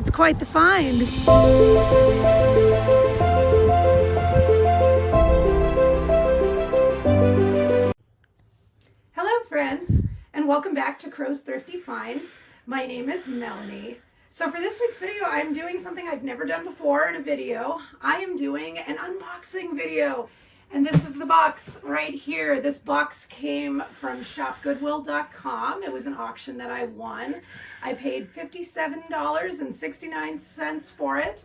It's quite the find. Hello friends, and welcome back to Crow's Thrifty Finds. My name is Melanie. So for this week's video, I'm doing something I've never done before in a video. I am doing an unboxing video. And this is the box right here. This box came from shopgoodwill.com. It was an auction that I won. I paid $57.69 for it.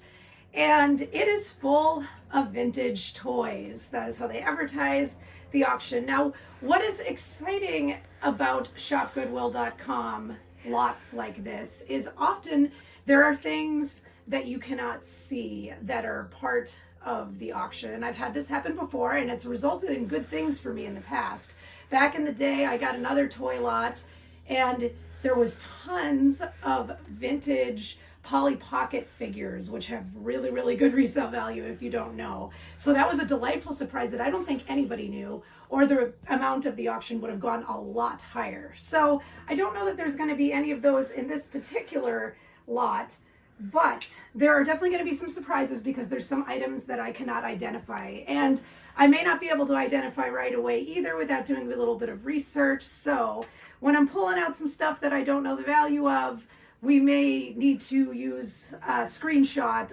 And it is full of vintage toys. That is how they advertise the auction. Now, what is exciting about shopgoodwill.com lots like this is often there are things that you cannot see that are part of the auction. And I've had this happen before, and it's resulted in good things for me in the past. Back in the day, I got another toy lot, and there was tons of vintage Polly Pocket figures, which have really, really good resale value if you don't know. So that was a delightful surprise that I don't think anybody knew, or the amount of the auction would have gone a lot higher. So I don't know that there's going to be any of those in this particular lot, but there are definitely going to be some surprises because there's some items that I cannot identify, and I may not be able to identify right away either without doing a little bit of research. So when I'm pulling out some stuff that I don't know the value of, we may need to use a screenshot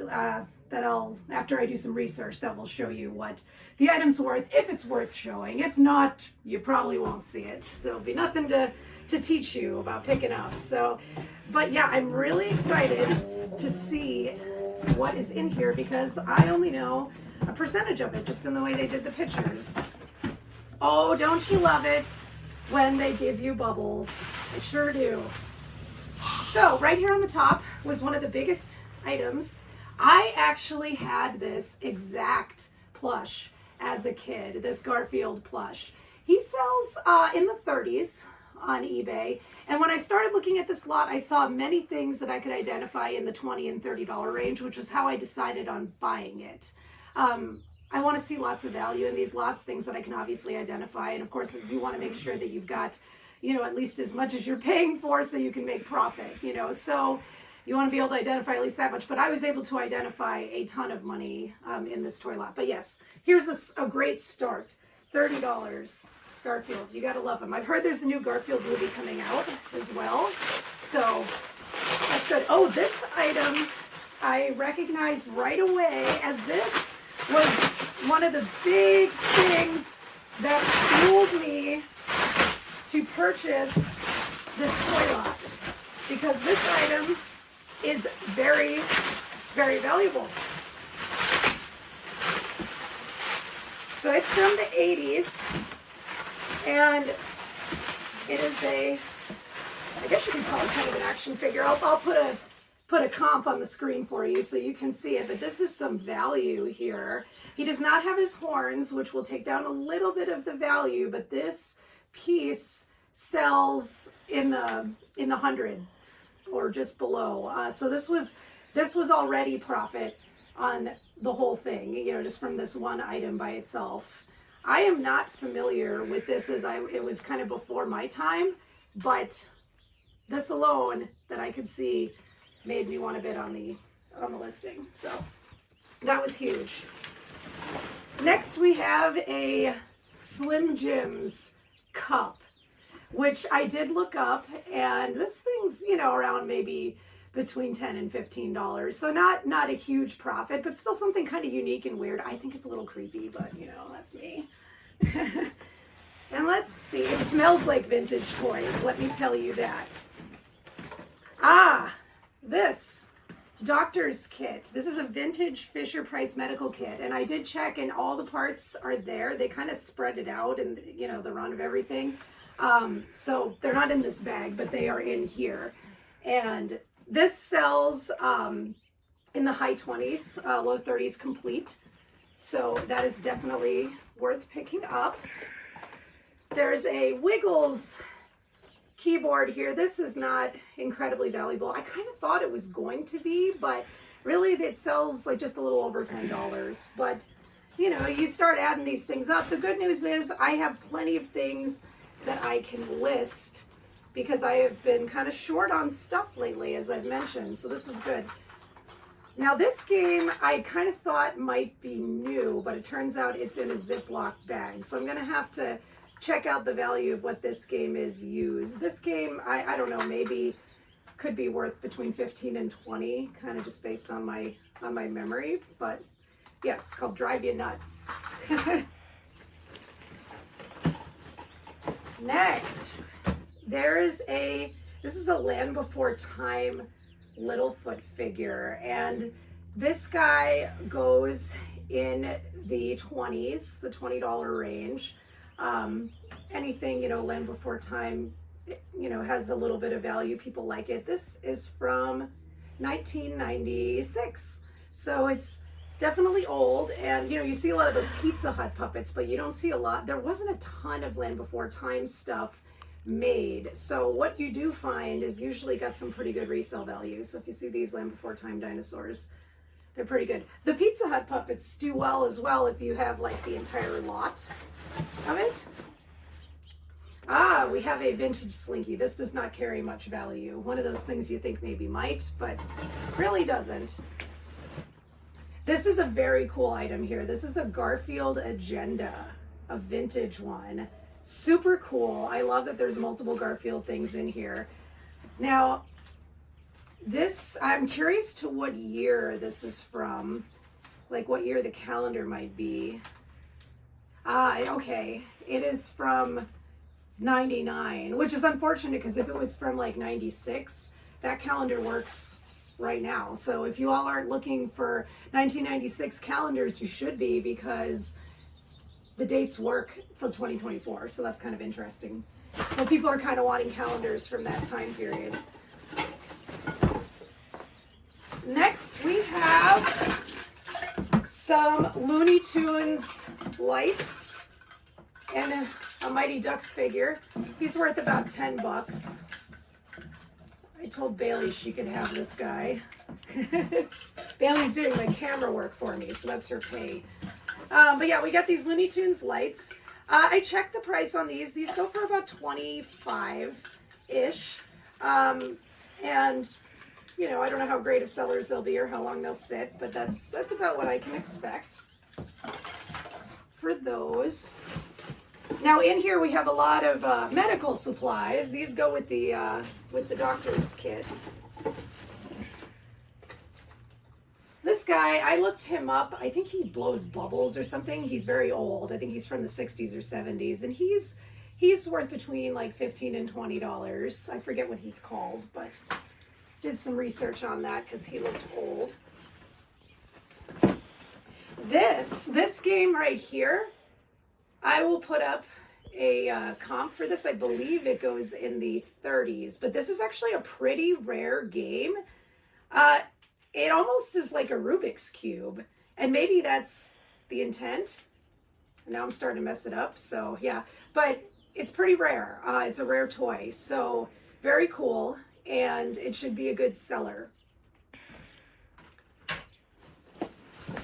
that after I do some research, that will show you what the item's worth, if it's worth showing. If not, you probably won't see it. So there'll be nothing to teach you about picking up. So, but yeah, I'm really excited to see what is in here because I only know a percentage of it just in the way they did the pictures. Oh, don't you love it when they give you bubbles? They sure do. So right here on the top was one of the biggest items. I actually had this exact plush as a kid, this Garfield plush. He sells in the 30s on eBay. And when I started looking at this lot, I saw many things that I could identify in the $20 and $30 range, which was how I decided on buying it. I want to see lots of value in these lots, things that I can obviously identify. And of course, you want to make sure that you've got, you know, at least as much as you're paying for so you can make profit, you know. So you want to be able to identify at least that much. But I was able to identify a ton of money in this toy lot. But yes, here's a great start. $30. Garfield, you gotta love him. I've heard there's a new Garfield movie coming out as well, so that's good. Oh, this item I recognize right away, as this was one of the big things that fueled me to purchase this toy lot, because this item is very, very valuable. So it's from the 80s. And it is I guess you can call it kind of an action figure. I'll put a comp on the screen for you so you can see it, but this is some value here. He does not have his horns, which will take down a little bit of the value, but this piece sells in the hundreds or just below. So this was already profit on the whole thing, you know, just from this one item by itself. I am not familiar with this, as it was kind of before my time, but this alone that I could see made me want to bid on the listing. So that was huge. Next we have a Slim Jims cup, which I did look up, and this thing's, you know, around maybe between $10 and $15. So not a huge profit, but still something kind of unique and weird. I think it's a little creepy, but you know, that's me. And let's see, it smells like vintage toys, let me tell you that. This doctor's kit. This is a vintage Fisher-Price medical kit, and I did check, and all the parts are there. They kind of spread it out and, you know, the run of everything. So they're not in this bag, but they are in here. And this sells in the high 20s, low 30s complete. So that is definitely worth picking up. There's a Wiggles keyboard here. This is not incredibly valuable. I kind of thought it was going to be, but really it sells like just a little over $10. But you know, you start adding these things up. The good news is I have plenty of things that I can list because I have been kind of short on stuff lately, as I've mentioned. So this is good. Now this game I kind of thought might be new, but it turns out it's in a Ziploc bag. So I'm going to have to check out the value of what this game is used. This game, I don't know, maybe could be worth between 15 and 20, kind of just based on my memory. But yes, it's called Drive You Nuts. Next, this is a Land Before Time Littlefoot figure, and this guy goes in the 20s, the $20 range. Anything, Land Before Time, has a little bit of value. People like it. This is from 1996, so it's definitely old. And you see a lot of those Pizza Hut puppets, but you don't see a lot. There wasn't a ton of Land Before Time stuff made, so what you do find is usually got some pretty good resale value. So if you see these Land Before Time dinosaurs, they're pretty good. The Pizza Hut puppets do well as well if you have like the entire lot of it. We have a vintage Slinky. This does not carry much value. One of those things you think maybe might, but really doesn't. This is a very cool item here. This is a Garfield Agenda, a vintage one. Super cool. I love that there's multiple Garfield things in here. Now, I'm curious to what year this is from, like what year the calendar might be. Okay. It is from 99, which is unfortunate because if it was from like 96, that calendar works right now. So if you all aren't looking for 1996 calendars, you should be, because the dates work for 2024, so that's kind of interesting. So people are kind of wanting calendars from that time period. Next, we have some Looney Tunes lights and a Mighty Ducks figure. He's worth about 10 bucks. I told Bailey she could have this guy. Bailey's doing my camera work for me, so that's her pay. But yeah, we got these Looney Tunes lights. I checked the price on these. These go for about 25-ish. And, I don't know how great of sellers they'll be or how long they'll sit, but that's about what I can expect for those. Now in here we have a lot of medical supplies. These go with the doctor's kit. This guy, I looked him up. I think he blows bubbles or something. He's very old. I think he's from the 60s or 70s, and he's worth between like $15 and $20. I forget what he's called, but did some research on that because he looked old. This game right here, I will put up a comp for this. I believe it goes in the 30s, but this is actually a pretty rare game. It almost is like a Rubik's Cube, and maybe that's the intent. Now I'm starting to mess it up, so yeah. But it's pretty rare. It's a rare toy, so very cool, and it should be a good seller.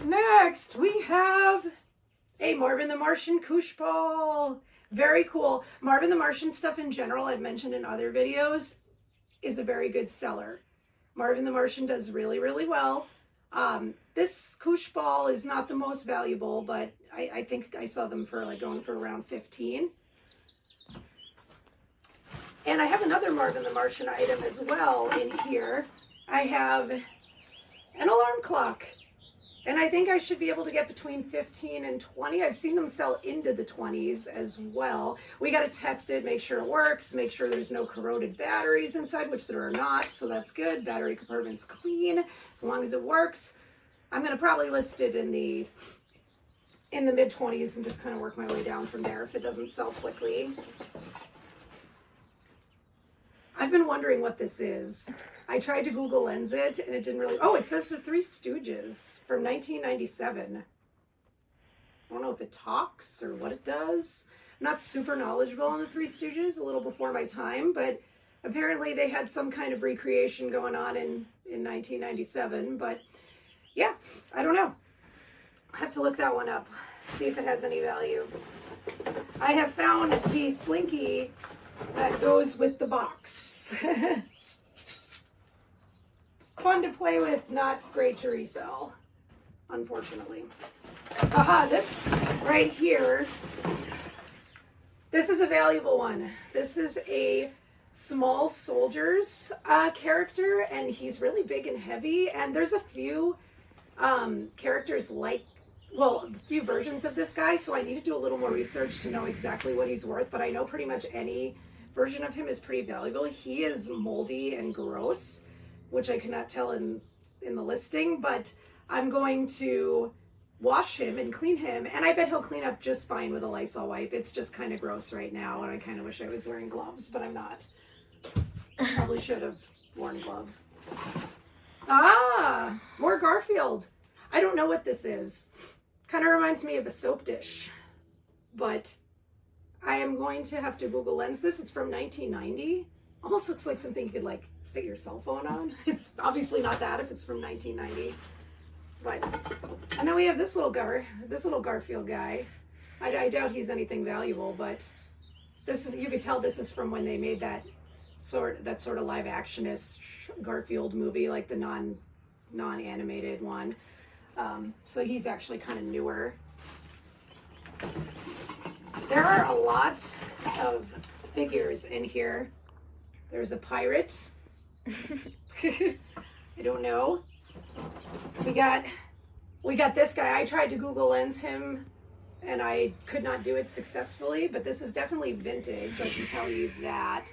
Next, we have a Marvin the Martian koosh ball. Very cool. Marvin the Martian stuff in general, I've mentioned in other videos, is a very good seller. Marvin the Martian does really, really well. This koosh ball is not the most valuable, but I think I saw them for like going for around 15. And I have another Marvin the Martian item as well in here. I have an alarm clock. And I think I should be able to get between 15 and 20. I've seen them sell into the 20s as well. We got to test it, make sure it works, make sure there's no corroded batteries inside, which there are not, so that's good. Battery compartment's clean, as long as it works. I'm going to probably list it in the mid-20s and just kind of work my way down from there if it doesn't sell quickly. I've been wondering what this is. I tried to Google Lens it, and it didn't really... Oh, it says the Three Stooges from 1997. I don't know if it talks or what it does. I'm not super knowledgeable on the Three Stooges, a little before my time, but apparently they had some kind of recreation going on in 1997. But yeah, I don't know. I have to look that one up, see if it has any value. I have found the Slinky that goes with the box. fun to play with, not great to resell, unfortunately. Aha, this right here, this is a valuable one. This is a small soldiers character, and he's really big and heavy, and there's a few characters like, well, a few versions of this guy, so I need to do a little more research to know exactly what he's worth, but I know pretty much any version of him is pretty valuable. He is moldy and gross, which I cannot tell in the listing, but I'm going to wash him and clean him, and I bet he'll clean up just fine with a Lysol wipe. It's just kind of gross right now, and I kind of wish I was wearing gloves, but I'm not. Probably should have worn gloves. Ah, more Garfield. I don't know what this is. Kind of reminds me of a soap dish, but I am going to have to Google Lens this. It's from 1990. Almost looks like something you could like sit your cell phone on. It's obviously not that if it's from 1990. But, and then we have this little Garfield guy. I doubt he's anything valuable, but this is, you could tell this is from when they made that sort of live actionist Garfield movie, like the non-animated one. So he's actually kind of newer. There are a lot of figures in here. There's a pirate. I don't know. We got this guy. I tried to Google Lens him and I could not do it successfully, but this is definitely vintage, I can tell you that.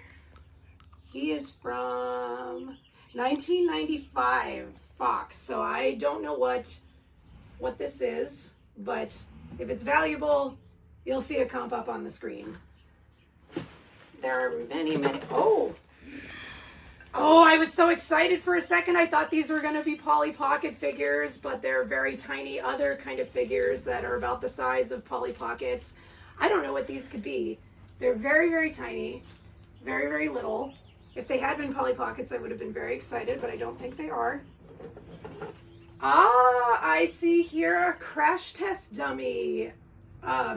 He is from 1995 Fox, so I don't know what this is, but if it's valuable, you'll see a comp up on the screen. There are many, oh, I was so excited for a second. I thought these were going to be Polly Pocket figures, but they're very tiny other kind of figures that are about the size of Polly Pockets. I don't know what these could be. They're very, very tiny, very, very little. If they had been Polly Pockets, I would have been very excited, but I don't think they are. Ah, I see here a crash test dummy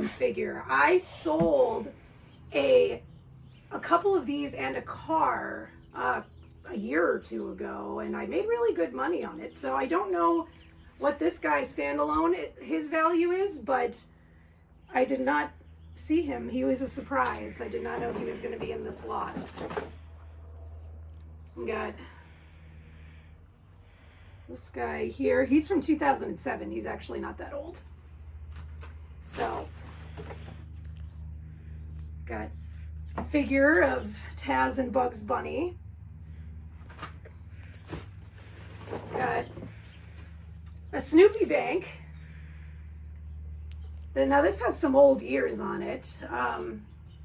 figure. I sold a couple of these and a car a year or two ago, and I made really good money on it. So I don't know what this guy's standalone his value is, but I did not see him. He was a surprise. I did not know he was going to be in this lot. We got this guy here. He's from 2007. He's actually not that old. So got a figure of Taz and Bugs Bunny. Got a Snoopy bank. Now this has some old years on it.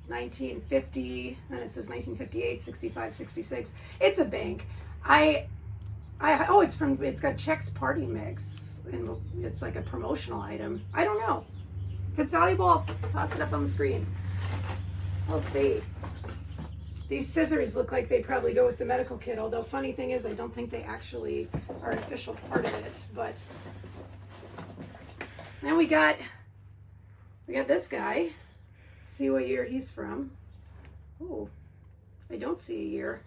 1950, then it says 1958, 65, 66. It's a bank. Oh, it's got Chex Party Mix, and it's like a promotional item. I don't know. If it's valuable, I'll toss it up on the screen. We'll see. These scissors look like they probably go with the medical kit, although funny thing is I don't think they actually are an official part of it. But then we got this guy. See what year he's from. Oh, I don't see a year.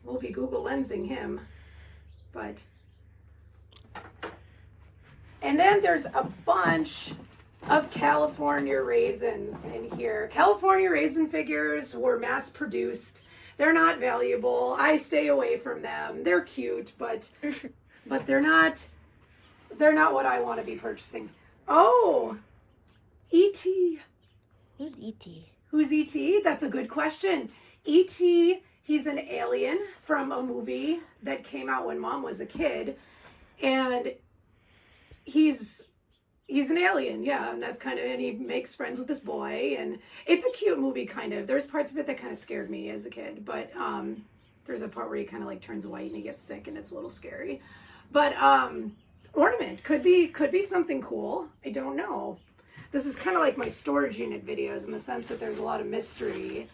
We'll be Google Lensing him. But, and then there's a bunch of California raisins in here. California raisin figures were mass produced. They're not valuable. I stay away from them. They're cute, but they're not what I want to be purchasing. Oh, E.T. Who's E.T.? Who's E.T.? That's a good question. E.T., he's an alien from a movie that came out when Mom was a kid. And he's an alien, yeah. And that's kind of, and he makes friends with this boy. And it's a cute movie, kind of. There's parts of it that kind of scared me as a kid. But there's a part where he kind of like turns white and he gets sick and it's a little scary. But ornament could be something cool. I don't know. This is kind of like my storage unit videos in the sense that there's a lot of mystery.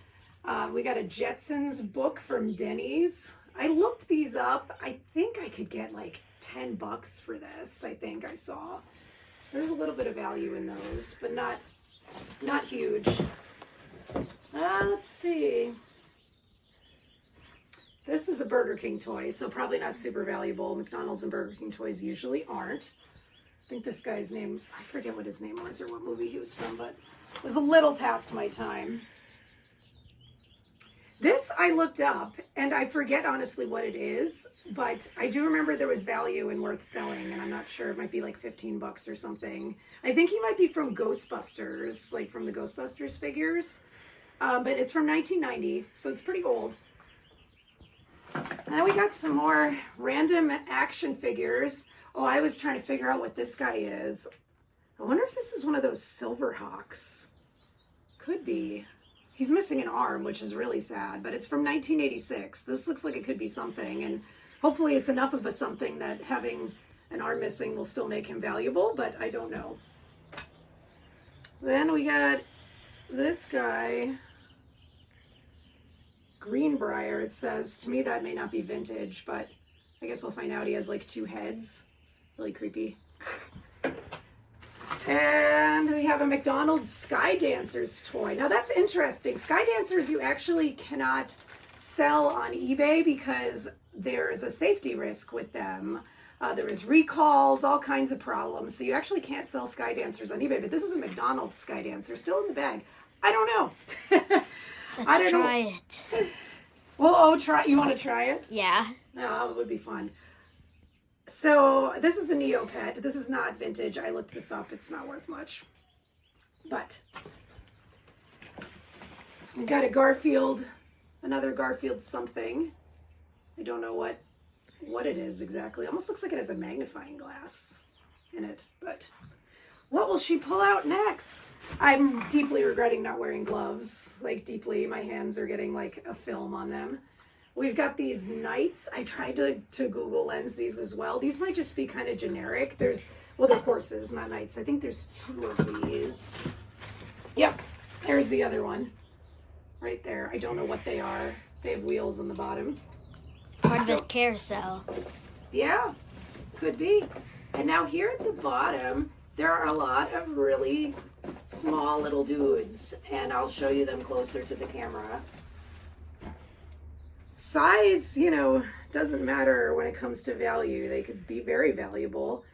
We got a Jetsons book from Denny's. I looked these up. I think I could get like $10 for this. I think I saw. There's a little bit of value in those, but not huge. Let's see. This is a Burger King toy, so probably not super valuable. McDonald's and Burger King toys usually aren't. I think this guy's name, I forget what his name was or what movie he was from, but it was a little past my time. This I looked up, and I forget honestly what it is, but I do remember there was value and worth selling, and I'm not sure. It might be like $15 or something. I think he might be from Ghostbusters, like from the Ghostbusters figures, but it's from 1990, so it's pretty old. And then we got some more random action figures. Oh, I was trying to figure out what this guy is. I wonder if this is one of those Silverhawks. Could be. He's missing an arm, which is really sad, but it's from 1986. This looks like it could be something, and hopefully it's enough of a something that having an arm missing will still make him valuable, but I don't know. Then we got this guy, Greenbrier, it says. To me, that may not be vintage, but I guess we'll find out. He has like 2 heads. Really creepy. And we have a McDonald's Sky Dancers toy. Now that's interesting. Sky Dancers you actually cannot sell on eBay because there's a safety risk with them. There is recalls, all kinds of problems. So you actually can't sell Sky Dancers on eBay. But this is a McDonald's Sky Dancer still in the bag. I don't know. Let's try it. Well, try. You want to try it? Yeah. Oh, it would be fun. So this is a Neopet. This is not vintage. I looked this up. It's not worth much. But we got a Garfield, another Garfield something. I don't know what it is exactly. Almost looks like it has a magnifying glass in it. But what will she pull out next? I'm deeply regretting not wearing gloves. Like deeply. My hands are getting like a film on them. We've got these knights. I tried to Google lens these as well. These might just be kind of generic. They're horses, not knights. I think there's 2 of these. Yep, there's the other one. Right there. I don't know what they are. They have wheels on the bottom. Part of the carousel. Yeah, could be. And now here at the bottom, there are a lot of really small little dudes. And I'll show you them closer to the camera. Size, doesn't matter when it comes to value. They could be very valuable.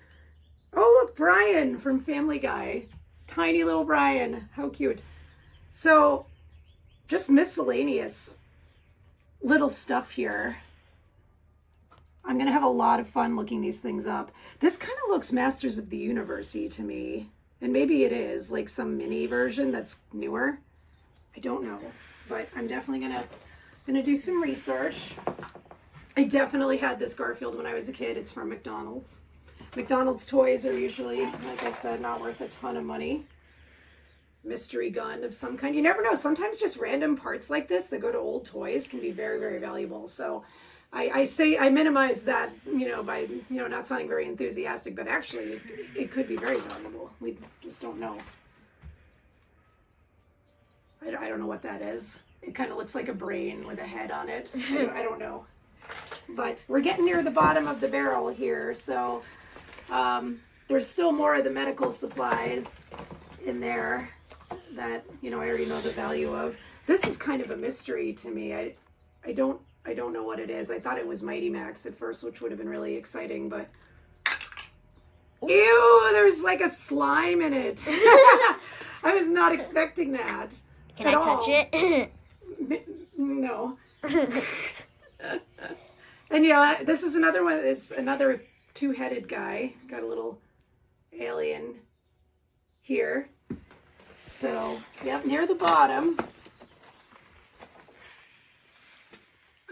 Oh, look, Brian from Family Guy. Tiny little Brian. How cute. So, just miscellaneous little stuff here. I'm going to have a lot of fun looking these things up. This kind of looks Masters of the Universe-y to me. And maybe it is, like some mini version that's newer. I don't know. But I'm definitely going to do some research. I definitely had this Garfield when I was a kid. It's from McDonald's. McDonald's toys are usually, like I said, not worth a ton of money. Mystery gun of some kind. You never know. Sometimes just random parts like this that go to old toys can be very, very valuable. So I minimize that, by, not sounding very enthusiastic, but actually it could be very valuable. We just don't know. I don't know what that is. It kind of looks like a brain with a head on it. I don't know. But we're getting near the bottom of the barrel here. So there's still more of the medical supplies in there that, I already know the value of. This is kind of a mystery to me. I don't know what it is. I thought it was Mighty Max at first, which would have been really exciting, but ew, there's like a slime in it. I was not expecting that. Can I touch it? No. And yeah, this is another one. It's another 2-headed guy. Got a little alien here. So, yep, near the bottom.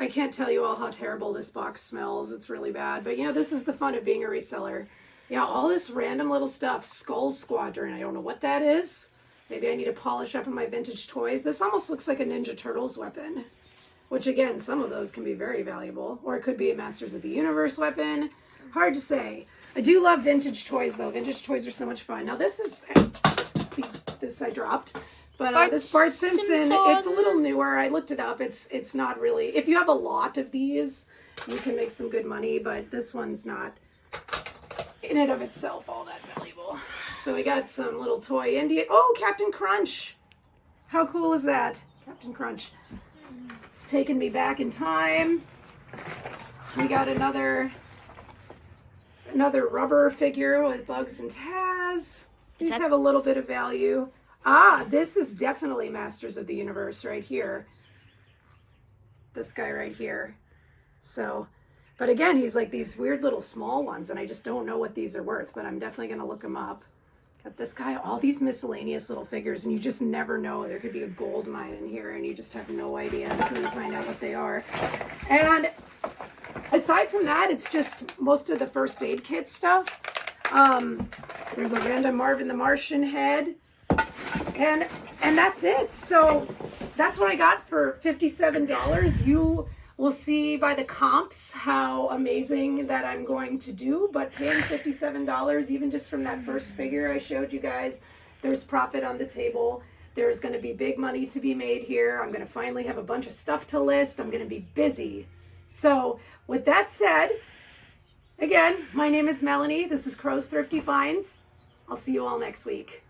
I can't tell you all how terrible this box smells. It's really bad. But, this is the fun of being a reseller. Yeah, all this random little stuff. Skull Squadron. I don't know what that is. Maybe I need to polish up on my vintage toys. This almost looks like a Ninja Turtles weapon. Which, again, some of those can be very valuable. Or it could be a Masters of the Universe weapon. Hard to say. I do love vintage toys, though. Vintage toys are so much fun. Now, this I dropped. But this Bart Simpson, it's a little newer. I looked it up. It's not really... If you have a lot of these, you can make some good money. But this one's not, in and of itself, all that valuable. So we got some little toy Indian... Oh, Captain Crunch! How cool is that? Captain Crunch. It's taken me back in time. We got another rubber figure with Bugs and Taz. These have a little bit of value. Ah, this is definitely Masters of the Universe right here. This guy right here. So, but again, he's like these weird little small ones, and I just don't know what these are worth, but I'm definitely going to look them up. Got this guy, all these miscellaneous little figures, and you just never know. There could be a gold mine in here, and you just have no idea until you find out what they are. And aside from that, it's just most of the first aid kit stuff. There's a random Marvin the Martian head, and that's it. So that's what I got for $57. You will see by the comps how amazing that I'm going to do, but paying $57 even just from that first figure I showed you guys, there's profit on the table. There's going to be big money to be made here. I'm going to finally have a bunch of stuff to list. I'm going to be busy. So with that said, again, my name is Melanie. This is Crow's Thrifty Finds. I'll see you all next week.